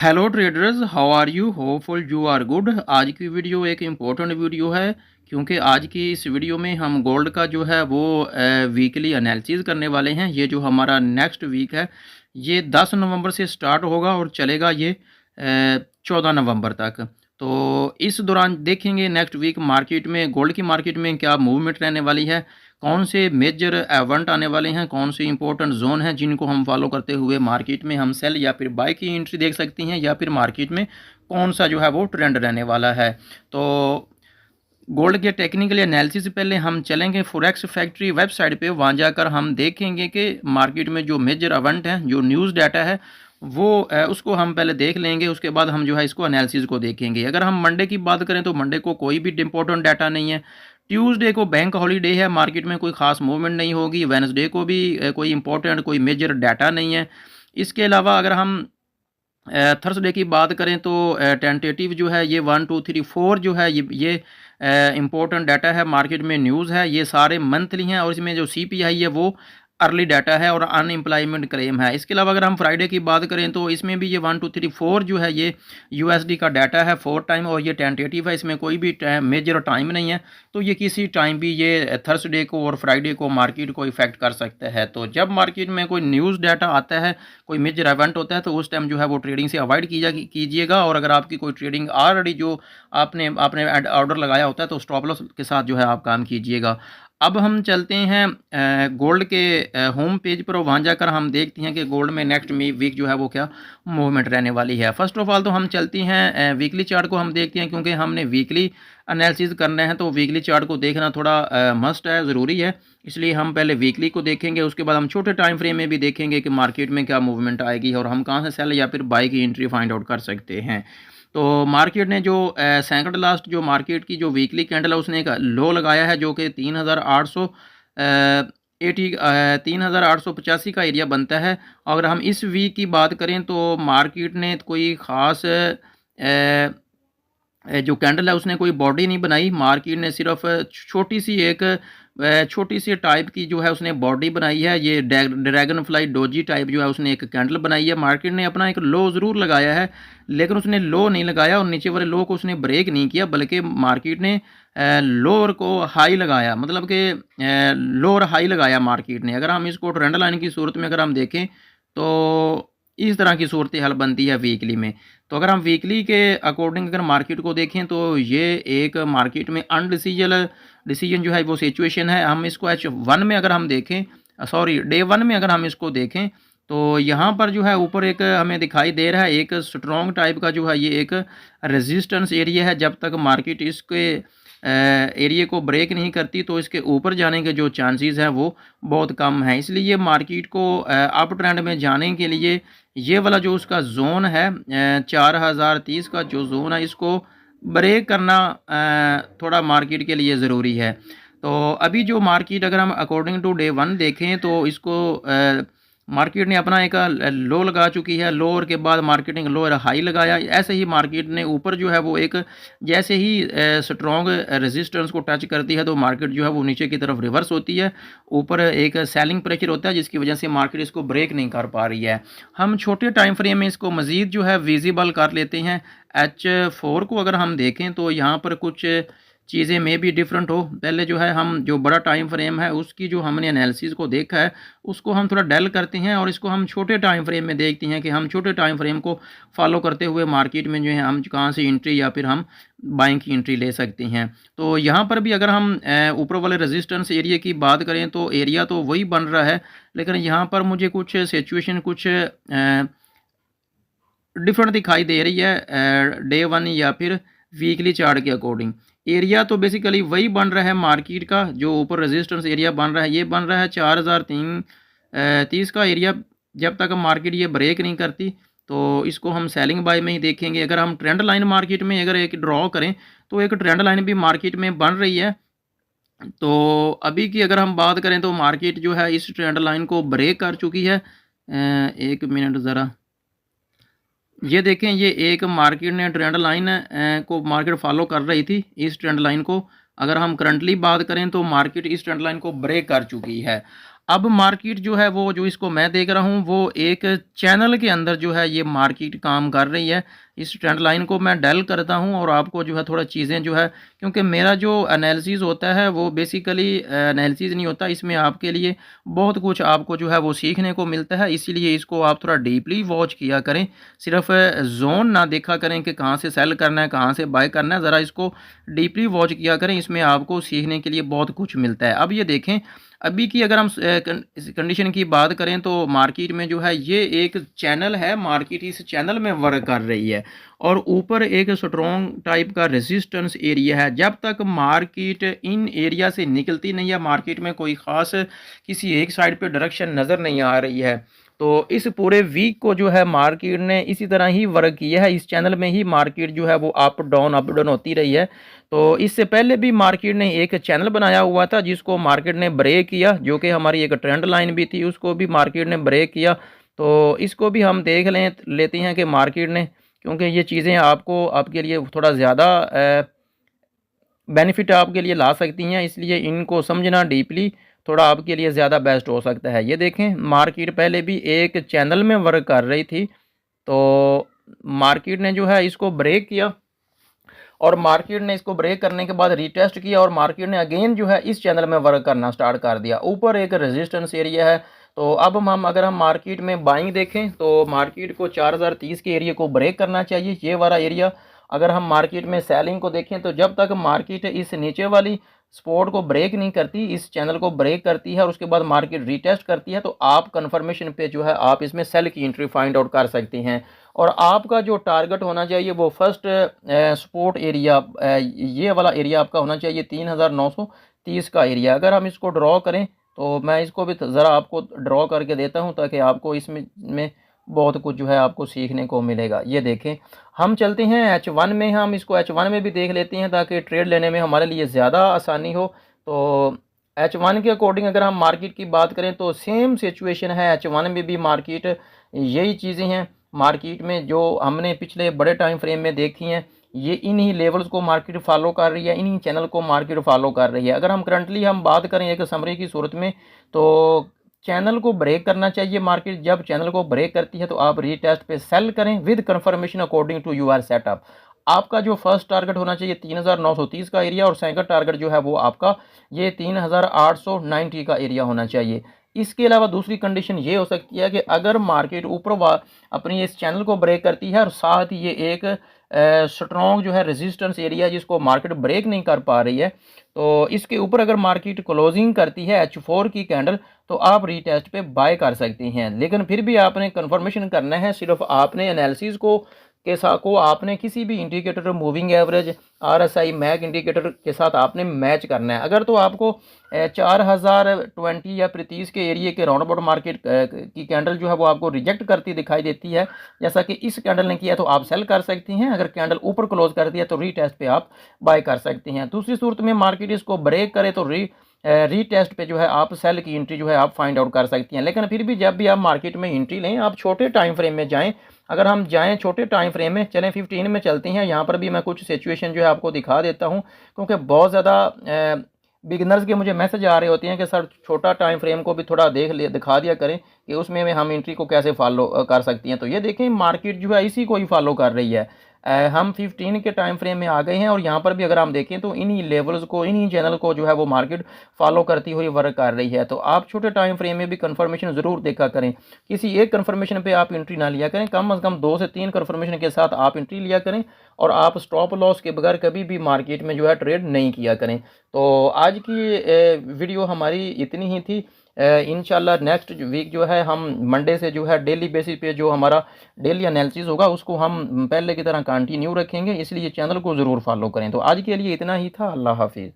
Hello traders, how are you? Hopeful you are good. आज की video एक important video है क्योंकि आज की इस वीडियो में हम गोल्ड का जो है वो वीकली एनालिसिस करने वाले हैं। ये जो हमारा नेक्स्ट वीक है ये 10 नवंबर से स्टार्ट होगा और चलेगा ये 14 नवंबर तक। तो इस दौरान देखेंगे नेक्स्ट वीक मार्केट में, गोल्ड की मार्केट में क्या मूवमेंट रहने वाली है, कौन से मेजर इवेंट आने वाले हैं, कौन से इंपॉर्टेंट जोन हैं जिनको हम फॉलो करते हुए मार्केट में हम सेल या फिर बाय की एंट्री देख सकती हैं, या फिर मार्केट में कौन सा जो है वो ट्रेंड रहने वाला है। तो गोल्ड के टेक्निकल एनालिसिस से पहले हम चलेंगे फॉरेक्स फैक्ट्री वेबसाइट पे। वहाँ जाकर हम देखेंगे कि मार्केट में जो मेजर इवेंट हैं, जो न्यूज़ डाटा है वो उसको हम पहले देख लेंगे। उसके बाद हम जो है इसको एनालिसिस को देखेंगे। अगर हम मंडे की बात करें तो मंडे को कोई भी इंपॉर्टेंट डाटा नहीं है। ट्यूसडे को बैंक हॉलीडे है, मार्केट में कोई खास मूवमेंट नहीं होगी। वेडनेसडे को भी कोई इंपॉर्टेंट कोई मेजर डाटा नहीं है। इसके अलावा अगर हम थर्सडे की बात करें तो टेंटेटिव जो है ये 1 2 3 4 जो है ये इम्पोर्टेंट डाटा है, मार्केट में न्यूज़ है। ये सारे मंथली हैं और इसमें जो सीपीआई है वो अर्ली डाटा है और अनएम्प्लॉयमेंट क्लेम है। इसके अलावा अगर हम फ्राइडे की बात करें तो इसमें भी ये 1 2 3 4 जो है ये यूएसडी का डाटा है 4 टाइम, और ये टेंटेटिव है, इसमें कोई भी मेजर टाइम नहीं है। तो ये किसी टाइम भी ये थर्सडे को और फ्राइडे को मार्केट को इफेक्ट कर सकता है। तो जब मार्केट में कोई न्यूज़ डाटा आता है, कोई मेजर इवेंट होता है, तो उस टाइम जो है वो ट्रेडिंग से अवॉइड कीजिएगा। और अगर आपकी कोई ट्रेडिंग ऑलरेडी जो आपने आपने ऑर्डर लगाया होता है तो स्टॉप लॉस के साथ जो है आप काम कीजिएगा। अब हम चलते हैं गोल्ड के होम पेज पर, और वहाँ जाकर हम देखते हैं कि गोल्ड में नेक्स्ट वीक जो है वो क्या मूवमेंट रहने वाली है। फर्स्ट ऑफ ऑल तो हम चलते हैं वीकली चार्ट को हम देखते हैं, क्योंकि हमने वीकली एनालिसिस करना है तो वीकली चार्ट को देखना थोड़ा मस्ट है, ज़रूरी है। इसलिए हम पहले वीकली को देखेंगे, उसके बाद हम छोटे टाइम फ्रेम में भी देखेंगे कि मार्केट में क्या मूवमेंट आएगी और हम कहाँ से सेल या फिर बाई की एंट्री फाइंड आउट कर सकते हैं। तो मार्केट ने जो सेकंड लास्ट जो मार्केट की जो वीकली कैंडल है उसने एक लो लगाया है जो कि 3885 का एरिया बनता है। अगर हम इस वीक की बात करें तो मार्केट ने कोई ख़ास जो कैंडल है उसने कोई बॉडी नहीं बनाई। मार्केट ने सिर्फ छोटी सी टाइप की जो है उसने बॉडी बनाई है। ये ड्रैगन फ्लाई डोजी टाइप जो है उसने एक कैंडल बनाई है। मार्केट ने अपना एक लो ज़रूर लगाया है, लेकिन उसने लो नहीं लगाया और नीचे वाले लो को उसने ब्रेक नहीं किया, बल्कि मार्केट ने लोअर को हाई लगाया, मतलब कि लोअर हाई लगाया मार्केट ने। अगर हम इसको ट्रेंड लाइन की सूरत में अगर हम देखें तो इस तरह की सूरत हाल बनती है वीकली में। तो अगर हम वीकली के अकॉर्डिंग अगर मार्केट को देखें तो ये एक मार्केट में डिसीजन जो है वो सिचुएशन है। हम इसको H1 में अगर हम देखें, सॉरी डे 1 में अगर हम इसको देखें तो यहाँ पर जो है ऊपर एक हमें दिखाई दे रहा है एक स्ट्रॉन्ग टाइप का जो है ये एक रेजिस्टेंस एरिया है। जब तक मार्केट इसके एरिया को ब्रेक नहीं करती तो इसके ऊपर जाने के जो चांसेस हैं वो बहुत कम है। इसलिए मार्केट को अप ट्रेंड में जाने के लिए ये वाला जो उसका जोन है 4030 का जो जोन है इसको ब्रेक करना थोड़ा मार्केट के लिए ज़रूरी है। तो अभी जो मार्केट अगर हम अकॉर्डिंग टू डे 1 देखें तो इसको मार्केट ने अपना एक लो लगा चुकी है। लोअर के बाद मार्केट ने लोअर हाई लगाया। ऐसे ही मार्केट ने ऊपर जो है वो एक जैसे ही स्ट्रॉन्ग रेजिस्टेंस को टच करती है तो मार्केट जो है वो नीचे की तरफ रिवर्स होती है। ऊपर एक सेलिंग प्रेशर होता है जिसकी वजह से मार्केट इसको ब्रेक नहीं कर पा रही है। हम छोटे टाइम फ्रेम में इसको मज़ीद जो है विजिबल कर लेते हैं। H4 को अगर हम देखें तो यहाँ पर कुछ चीज़ें में भी डिफरेंट हो। पहले जो है हम जो बड़ा टाइम फ्रेम है उसकी जो हमने एनालिसिस को देखा है उसको हम थोड़ा डेल करते हैं और इसको हम छोटे टाइम फ्रेम में देखते हैं कि हम छोटे टाइम फ्रेम को फॉलो करते हुए मार्केट में जो है हम कहाँ से एंट्री या फिर हम बाइंग की एंट्री ले सकते हैं। तो यहाँ पर भी अगर हम ऊपर वाले रेजिस्टेंस एरिया की बात करें तो एरिया तो वही बन रहा है, लेकिन यहाँ पर मुझे कुछ सिचुएशन कुछ डिफरेंट दिखाई दे रही है डे 1 या फिर वीकली चार्ट के अकॉर्डिंग। एरिया तो बेसिकली वही बन रहा है मार्केट का, जो ऊपर रेजिस्टेंस एरिया बन रहा है ये बन रहा है 4030 का एरिया। जब तक मार्केट ये ब्रेक नहीं करती तो इसको हम सेलिंग बाय में ही देखेंगे। अगर हम ट्रेंड लाइन मार्केट में अगर एक ड्रॉ करें तो एक ट्रेंड लाइन भी मार्केट में बन रही है। तो अभी की अगर हम बात करें तो मार्केट जो है इस ट्रेंड लाइन को ब्रेक कर चुकी है। एक मिनट ज़रा, ये देखें, ये एक मार्केट ने ट्रेंड लाइन को मार्केट फॉलो कर रही थी। इस ट्रेंड लाइन को अगर हम करंटली बात करें तो मार्केट इस ट्रेंड लाइन को ब्रेक कर चुकी है। अब मार्केट जो है वो जो इसको मैं देख रहा हूँ वो एक चैनल के अंदर जो है ये मार्केट काम कर रही है। इस ट्रेंड लाइन को मैं डल करता हूँ और आपको जो है थोड़ा चीज़ें जो है, क्योंकि मेरा जो एनालिसिस होता है वो बेसिकली एनालिसिस नहीं होता, इसमें आपके लिए बहुत कुछ आपको जो है वो सीखने को मिलता है। इसीलिए इसको आप थोड़ा डीपली वॉच किया करें, सिर्फ जोन ना देखा करें कि कहाँ से सेल करना है कहाँ से बाय करना है, ज़रा इसको डीपली वॉच किया करें, इसमें आपको सीखने के लिए बहुत कुछ मिलता है। अब ये देखें, अभी की अगर हम कंडीशन की बात करें तो मार्केट में जो है ये एक चैनल है, मार्केट इस चैनल में वर्क कर रही है और ऊपर एक स्ट्रॉन्ग टाइप का रेजिस्टेंस एरिया है। जब तक मार्केट इन एरिया से निकलती नहीं है, मार्केट में कोई ख़ास किसी एक साइड पे डायरेक्शन नज़र नहीं आ रही है, तो इस पूरे वीक को जो है मार्केट ने इसी तरह ही वर्क किया है। इस चैनल में ही मार्केट जो है वो अप डाउन होती रही है। तो इससे पहले भी मार्केट ने एक चैनल बनाया हुआ था जिसको मार्केट ने ब्रेक किया, जो कि हमारी एक ट्रेंड लाइन भी थी, उसको भी मार्केट ने ब्रेक किया। तो इसको भी हम देख लेते हैं कि मार्केट ने, क्योंकि ये चीज़ें आपको आपके लिए थोड़ा ज़्यादा बेनिफिट आपके लिए ला सकती हैं, इसलिए इनको समझना डीपली थोड़ा आपके लिए ज़्यादा बेस्ट हो सकता है। ये देखें, मार्केट पहले भी एक चैनल में वर्क कर रही थी, तो मार्केट ने जो है इसको ब्रेक किया और मार्केट ने इसको ब्रेक करने के बाद रीटेस्ट किया और मार्केट ने अगेन जो है इस चैनल में वर्क करना स्टार्ट कर दिया। ऊपर एक रेजिस्टेंस एरिया है, तो अब हम अगर हम मार्केट में बाइंग देखें तो मार्केट को 4030 के एरिया को ब्रेक करना चाहिए, ये वाला एरिया। अगर हम मार्केट में सेलिंग को देखें तो जब तक मार्केट इस नीचे वाली सपोर्ट को ब्रेक नहीं करती, इस चैनल को ब्रेक करती है और उसके बाद मार्केट रीटेस्ट करती है, तो आप कन्फर्मेशन पे जो है आप इसमें सेल की एंट्री फाइंड आउट कर सकते हैं। और आपका जो टारगेट होना चाहिए वो फर्स्ट सपोर्ट एरिया, ये वाला एरिया आपका होना चाहिए 3930 का एरिया। अगर हम इसको ड्रॉ करें तो मैं इसको भी ज़रा आपको ड्रॉ करके देता हूं ताकि आपको इसमें बहुत कुछ जो है आपको सीखने को मिलेगा। ये देखें, हम चलते हैं H1 में, हम इसको H1 में भी देख लेते हैं ताकि ट्रेड लेने में हमारे लिए ज़्यादा आसानी हो। तो H1 के अकॉर्डिंग अगर हम मार्केट की बात करें तो सेम सिचुएशन है, H1 में भी मार्केट यही चीज़ें हैं। मार्केट में जो हमने पिछले बड़े टाइम फ्रेम में देखी हैं, ये इन्हीं लेवल्स को मार्केट फॉलो कर रही है, इन्हीं चैनल को मार्केट फॉलो कर रही है। अगर हम करंटली हम बात करें एक समरी की सूरत में, तो चैनल को ब्रेक करना चाहिए मार्केट। जब चैनल को ब्रेक करती है तो आप रीटेस्ट पे सेल करें with confirmation according to your setup. आपका जो फर्स्ट टारगेट होना चाहिए 3930 का एरिया और सेकंड टारगेट जो है वो आपका ये 3890 का एरिया होना चाहिए। इसके अलावा दूसरी कंडीशन ये हो सकती है कि अगर मार्केट ऊपर अपनी इस चैनल को ब्रेक करती है और साथ ही ये एक स्ट्रॉन्ग जो है रेजिस्टेंस एरिया जिसको मार्केट ब्रेक नहीं कर पा रही है, तो इसके ऊपर अगर मार्केट क्लोजिंग करती है H4 की कैंडल, तो आप रीटेस्ट पे बाय कर सकते हैं। लेकिन फिर भी आपने कंफर्मेशन करना है, सिर्फ आपने एनालिसिस को आपने किसी भी indicator, moving average, RSI, MAC indicator के साथ आपने मैच करना है। अगर तो आपको 4020 या 30 के एरिया के राउंड अबाउट मार्केट की कैंडल जो है वो आपको रिजेक्ट करती दिखाई देती है, जैसा कि इस कैंडल ने किया, तो आप सेल कर सकती हैं। अगर कैंडल ऊपर क्लोज करती है तो रीटेस्ट पे आप बाय कर सकते हैं। दूसरी सूरत में मार्केट इसको ब्रेक करे तो रीटेस्ट पे जो है आप सेल की एंट्री जो है आप फाइंड आउट कर सकती हैं। लेकिन फिर भी जब भी आप मार्केट में एंट्री लें, आप छोटे टाइम फ्रेम में जाएं। अगर हम जाएं छोटे टाइम फ्रेम में, चलें 15 में चलते हैं। यहाँ पर भी मैं कुछ सिचुएशन जो है आपको दिखा देता हूँ, क्योंकि बहुत ज़्यादा बिगिनर्स के मुझे मैसेज आ रहे होते हैं कि सर छोटा टाइम फ्रेम को भी थोड़ा दिखा दिया करें कि उसमें हम एंट्री को कैसे फॉलो कर सकती हैं। तो ये देखें, मार्केट जो है इसी को ही फॉलो कर रही है। हम 15 के टाइम फ्रेम में आ गए हैं और यहाँ पर भी अगर हम देखें तो इन्हीं लेवल्स को, इन्हीं चैनल को जो है वो मार्केट फॉलो करती हुई वर्क कर रही है। तो आप छोटे टाइम फ्रेम में भी कंफर्मेशन ज़रूर देखा करें, किसी एक कंफर्मेशन पे आप एंट्री ना लिया करें, कम से कम 2 से 3 कंफर्मेशन के साथ आप एंट्री लिया करें और आप स्टॉप लॉस के बगैर कभी भी मार्केट में जो है ट्रेड नहीं किया करें। तो आज की वीडियो हमारी इतनी ही थी। इंशाल्लाह नेक्स्ट वीक जो है हम मंडे से जो है डेली बेसिस पे जो हमारा डेली एनालिसिस होगा उसको हम पहले की तरह कंटिन्यू रखेंगे, इसलिए चैनल को ज़रूर फॉलो करें। तो आज के लिए इतना ही था। अल्लाह हाफिज़।